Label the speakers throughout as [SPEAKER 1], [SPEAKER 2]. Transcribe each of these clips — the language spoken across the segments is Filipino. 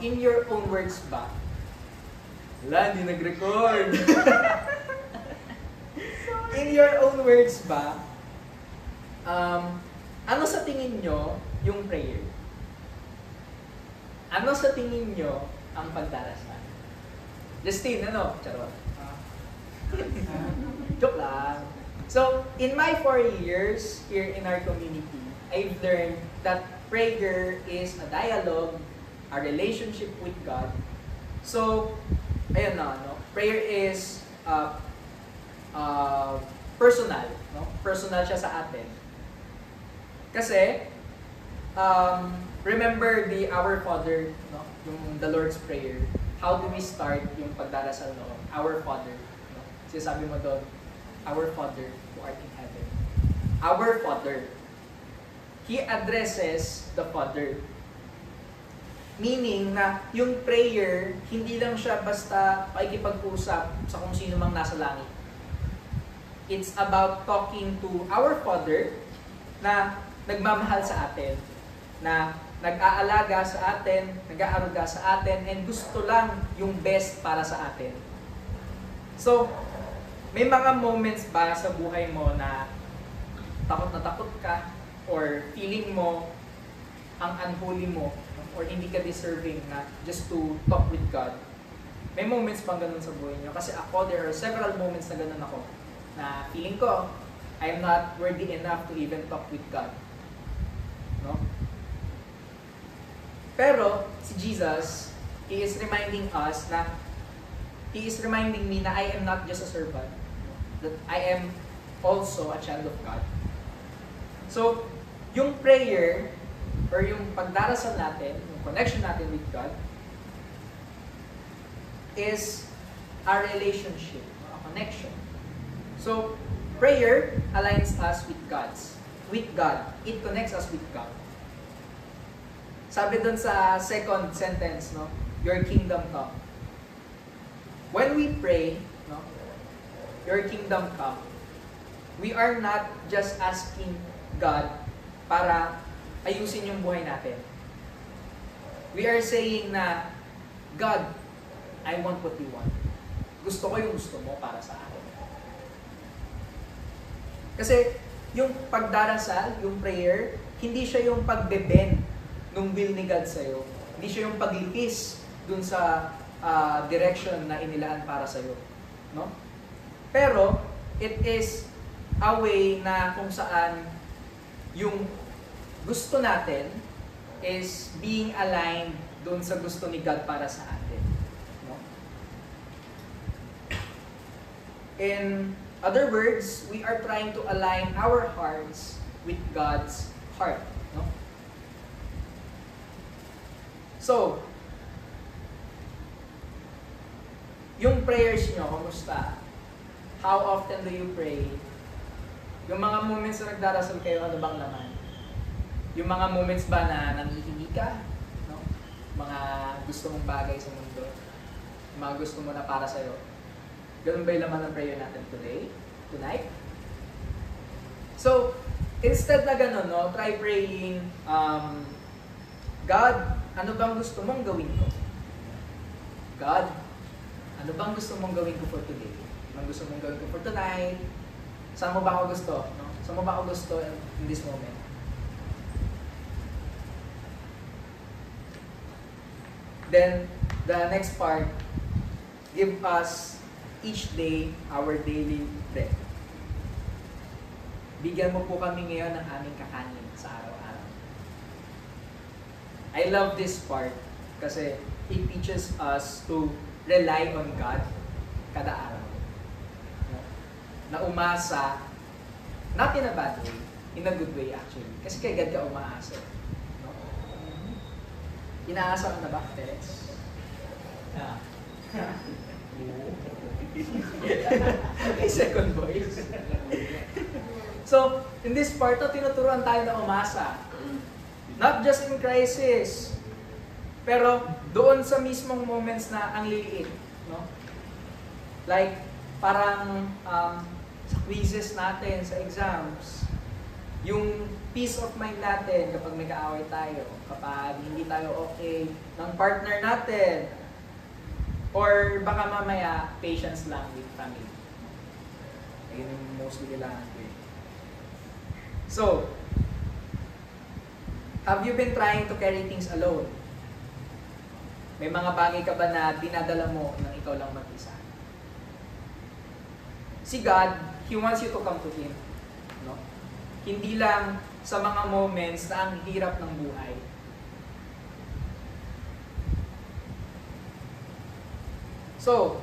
[SPEAKER 1] in your own words ba? Wala, hindi nag-record. In your own words ba, ano sa tingin nyo yung prayer? Ano sa tingin nyo ang pagdarasal? Justine, ano? Charot. Joke lang. So, in my 4 years here in our community, I've learned that prayer is a dialogue, a relationship with God. So, ayun na, no? Prayer is personal, no? Personal siya sa atin. Kasi, remember the Our Father, no? Yung the Lord's Prayer. How do we start yung pagdarasal noon? Our Father. No? Sinasabi mo doon, Our Father who art in heaven. Our Father. He addresses the Father. Meaning na yung prayer, hindi lang siya basta pakikipag-usap sa kung sino mang nasa langit. It's about talking to our Father na nagmamahal sa atin, na nag-aalaga sa atin, nag-aaruga sa atin, and gusto lang yung best para sa atin. So, may mga moments ba sa buhay mo na takot ka, or feeling mo ang unholy mo, or hindi ka deserving na just to talk with God? May moments bang ganun sa buhay niyo? Kasi ako, there are several moments na ganun ako, na feeling ko, I am not worthy enough to even talk with God. No? Pero, si Jesus, He is reminding us na, He is reminding me na I am not just a servant, that I am also a child of God. So, yung prayer, or yung pagdarasal natin, yung connection natin with God, is a relationship, a connection. So, prayer aligns us with God. It connects us with God. Sabi dun sa second sentence, no? Your kingdom come. When we pray, no? Your kingdom come, we are not just asking God para ayusin yung buhay natin. We are saying na, God, I want what you want. Gusto ko yung gusto mo para sa akin. Kasi yung pagdarasal, yung prayer, hindi siya yung pagbe-bend ng will ni God sa'yo. Hindi siya yung paglipis dun sa direction na inilaan para sa'yo. No? Pero, it is a way na kung saan yung gusto natin is being aligned dun sa gusto ni God para sa atin. No? In other words, we are trying to align our hearts with God's heart. No? So, yung prayers nyo, kamusta? How often do you pray? Yung mga moments na nagdarasal kayo, ano bang laman? Yung mga moments ba na nangihingi ka? No? Mga gusto mong bagay sa mundo? Yung mga gusto mo na para sa'yo? Ganun ba yung laman ng prayer natin today? Tonight? So, instead na ganun, no, try praying, God, ano bang gusto mong gawin ko? God, ano bang gusto mong gawin ko for today? Anong gusto mong gawin ko for tonight? Saan mo ba ako gusto? No? Saan mo ba ako gusto in this moment? Then, the next part, give us each day our daily bread. Bigyan mo po kami ngayon ng aming kakanin sa araw-araw. I love this part kasi it teaches us to rely on God kada araw. Na umasa, not in a bad way, in a good way actually. Kasi kay God ka umaasa. No? Inaasa ka na ba, Teres? Yeah. May second voice. So, in this part, tinuturuan tayo na umasa. Not just in crisis, pero doon sa mismong moments na ang liliit. No? Like, parang sa quizzes natin, sa exams, Yung peace of mind natin kapag may kaaway tayo, kapag hindi tayo okay ng partner natin, or baka mamaya, patience lang with family. Ayun yung mostly kailangan ko eh. So, have you been trying to carry things alone? May mga bagay ka ba na dinadala mo nang ikaw lang mag-isa? Si God, He wants you to come to Him. No? Hindi lang sa mga moments na ang hirap ng buhay. So,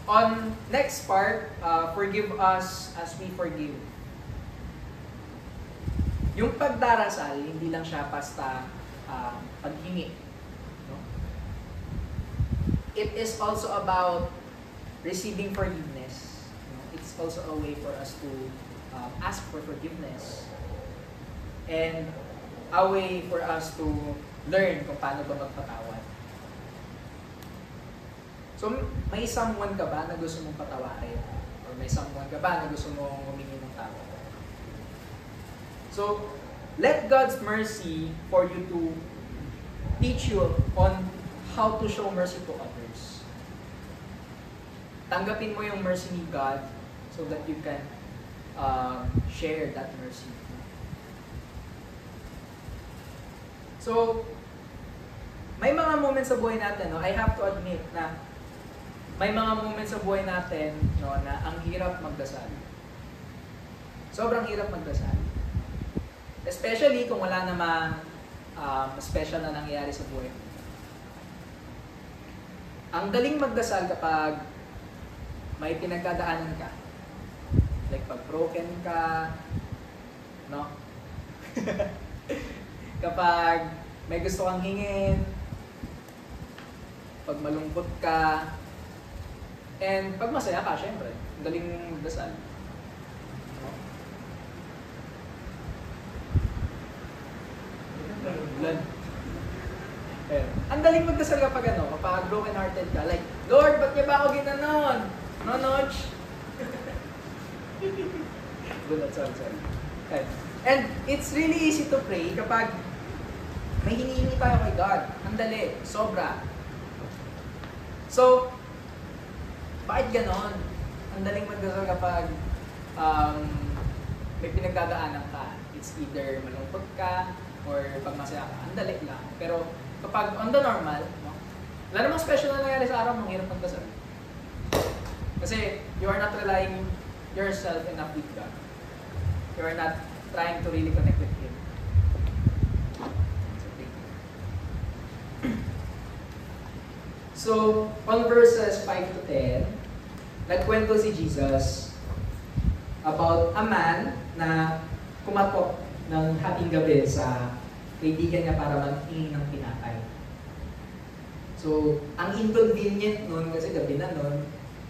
[SPEAKER 1] on next part, forgive us as we forgive. Yung pagdarasal, hindi lang siya basta paghingi. No? It is also about receiving forgiveness. No? It's also a way for us to ask for forgiveness. And a way for us to learn kung paano ba magpatawad. So, may someone ka ba na gusto mong patawarin? Or may someone ka ba na gusto mong humingi ng tawad? So, let God's mercy for you to teach you on how to show mercy to others. Tanggapin mo yung mercy ni God so that you can share that mercy. So, may mga moments sa buhay natin, no? I have to admit na may mga moments sa buhay natin, no, na ang hirap magdasal. Sobrang hirap magdasal. Especially kung wala namang special na nangyayari sa buhay mo. Ang daling magdasal kapag may pinagdadaanan ka. Like pag broken ka, no? Kapag may gusto kang hingin, pag malungkot ka, and pag masaya ka, syempre, ang galing magdasal. No? Blood. Ang daling magdasal kapag kapag broken-hearted ka, like, Lord, ba't niya ba ako ginanon? No, Notch? Good, sorry. Okay. And it's really easy to pray kapag may hinihingi tayo kay God. Ang dali, sobra. So, bakit ganon? Ang daling magdasal kapag may pinagdadaanan ka. It's either malungkot ka or pag masaya ka. Ang dali lang. Pero kapag on the normal, no? Wala namang special na nangyari sa araw mong hirap magdasal. Kasi you are not relying yourself enough with God. You are not trying to really connect with Him. So, on verses 5 to 10, nagkwento si Jesus about a man na kumatok ng hating gabi sa kaibigan niya para maghingi ng tinapay. So, ang inconvenient nun, kasi gabi na nun,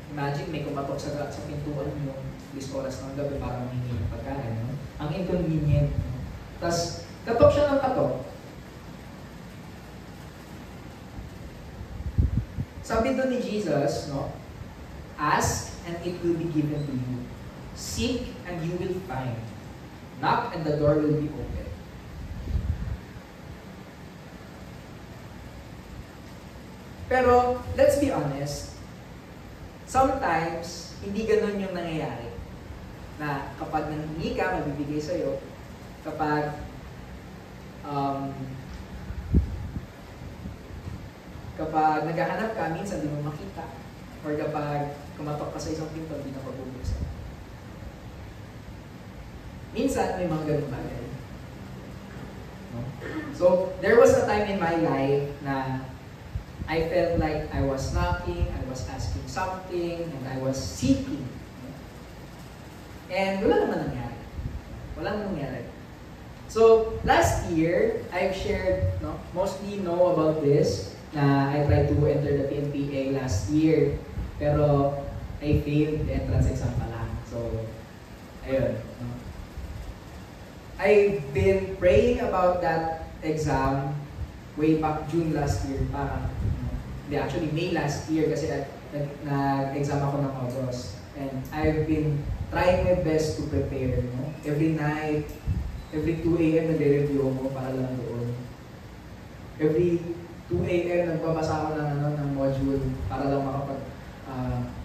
[SPEAKER 1] imagine may kumatok sa pintuan mo this oras ng gabi para maghingi ng pagkain. No? Ang inconvenient. No? Tapos, katok siya ng katok. Sabi doon ni Jesus, no? Ask and it will be given to you. Seek and you will find. Knock and the door will be open. Pero, let's be honest, sometimes, hindi ganun yung nangyayari. Na kapag nanghingi ka, mabibigay sa'yo. Kapag naghahanap ka, minsan di mo makita. Or kapag kumatok ka sa isang pinto, hindi na pabubuksan. Minsan, may mga ganun bagay. No? So, there was a time in my life na I felt like I was knocking, I was asking something, and I was seeking. And wala naman nangyari. Walang nangyari. So, last year, I've shared, mostly know about this, na I tried to enter the PNPA last year, pero I failed the entrance exam pa lang. So, ayun. I've been praying about that exam way back June last year, actually May last year kasi nag-exam ako ng August. And I've been trying my best to prepare, every night, Every 2 a.m. nagre-review ako para lang doon. Every 2 a.m. nagbabasa ako ng module para lang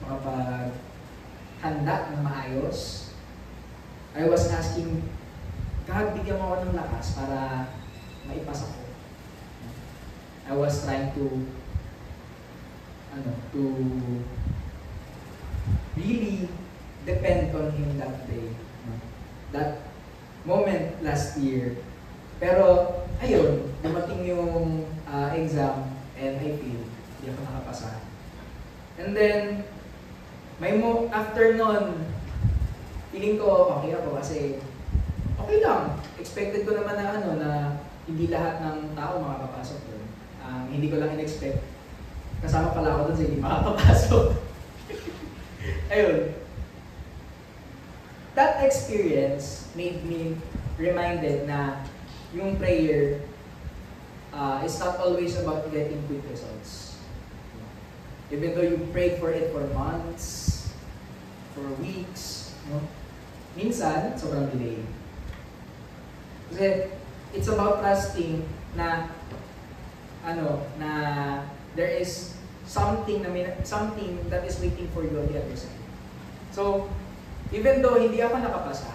[SPEAKER 1] makapaghanda ng maayos. I was asking, God, bigyan mo ako ng lakas para maipasa ko. I was trying to really depend on Him that day. That moment last year. Pero, ayun, dumating yung exam and I failed. Hindi ako nakapasa. And then, after nun, feeling ko okay ako kasi okay lang. Expected ko naman na hindi lahat ng tao makakapasok doon. Hindi ko lang in-expect. Kasama pala ako doon sa hindi makakapasok. Ayun. That experience made me reminded na yung prayer is not always about getting quick results. Even though you prayed for it for months, for weeks, minsan, sobrang delay. Kasi it's about trusting na there is something that is waiting for you on the other side. So, even though hindi ako nakapasa,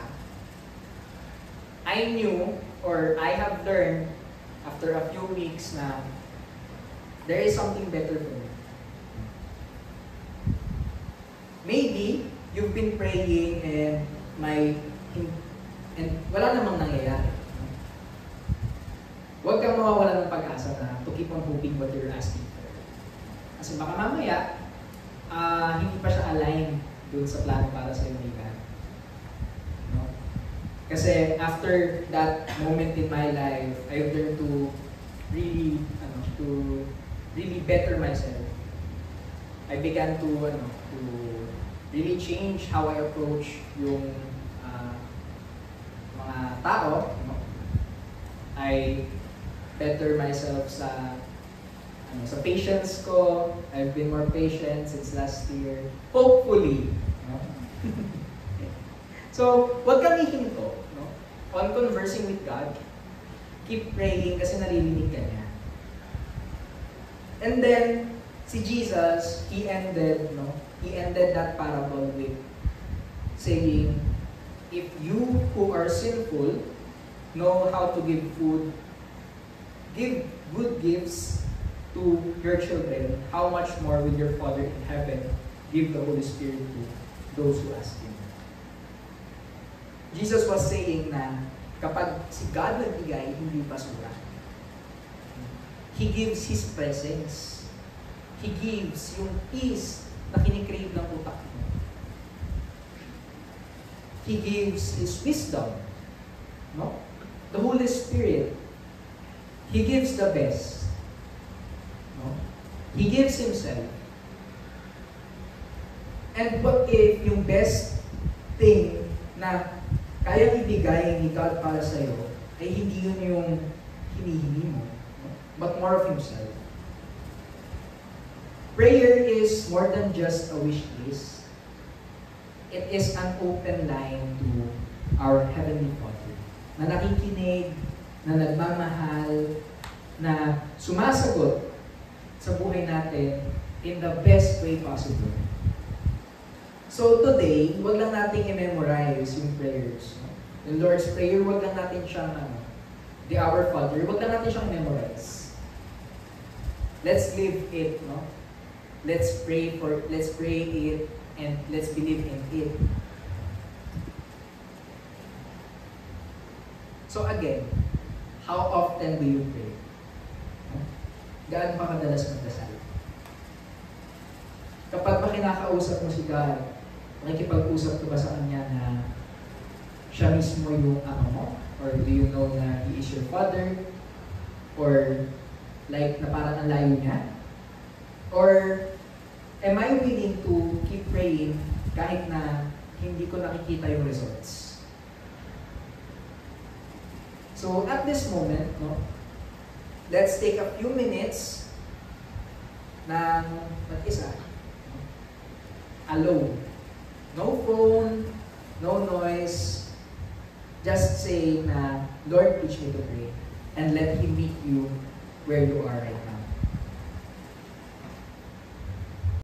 [SPEAKER 1] I knew or I have learned after a few weeks na there is something better for me. Maybe you've been praying and wala namang nangyayari. Huwag kang mawawala ng pag-asa na to keep on hoping what you're asking for. Kasi baka mamaya, hindi pa siya aligned dun sa plano para sa iyo ni God. No? Kasi after that moment in my life, I've learned to really better myself. I began to really change how I approach yung mga tao. I better myself sa patience ko. I've been more patient since last year. Hopefully. So, huwag kang hihinto. On conversing with God, keep praying kasi naririnig ka niya. And then, si Jesus, He ended that parable with saying, if you who are sinful know how to give good gifts to your children, how much more will your Father in heaven give the Holy Spirit to those who ask Him? Jesus was saying na kapag si God nagbigay, hindi basura. He gives His presence. He gives yung peace na kinikrave ng utak mo. He gives His wisdom. No? The Holy Spirit. He gives the best. No? He gives Himself. And what if yung best thing na kaya ibigay ni God para sa'yo ay hindi yun yung hinihingi mo, no? But more of Himself. Prayer is more than just a wish list. It is an open line to our Heavenly Father na nakikinig, na nagmamahal, na sumasagot sa buhay natin in the best way possible. So today, wag lang natin i-memorize yung prayers. No? Yung Lord's Prayer, wag lang natin siyang the Our Father, wag lang natin siyang memorize. Let's live it, no? Let's pray it, and let's believe in it. So again, how often do you pray? Gaano pa kadalas magdasal? Kapag ba kinakausap mo si God, nakikipag-usap ka ba sa Kanya na siya mismo yung ama mo? Or do you know na He is your Father? Or like na parang ang layo niya? Or am I willing to keep praying kahit na hindi ko nakikita yung results? So at this moment, no, let's take a few minutes ng mag-isa. Alone. No phone, no noise, Just say na, Lord, teach me to pray. And let Him meet you where you are right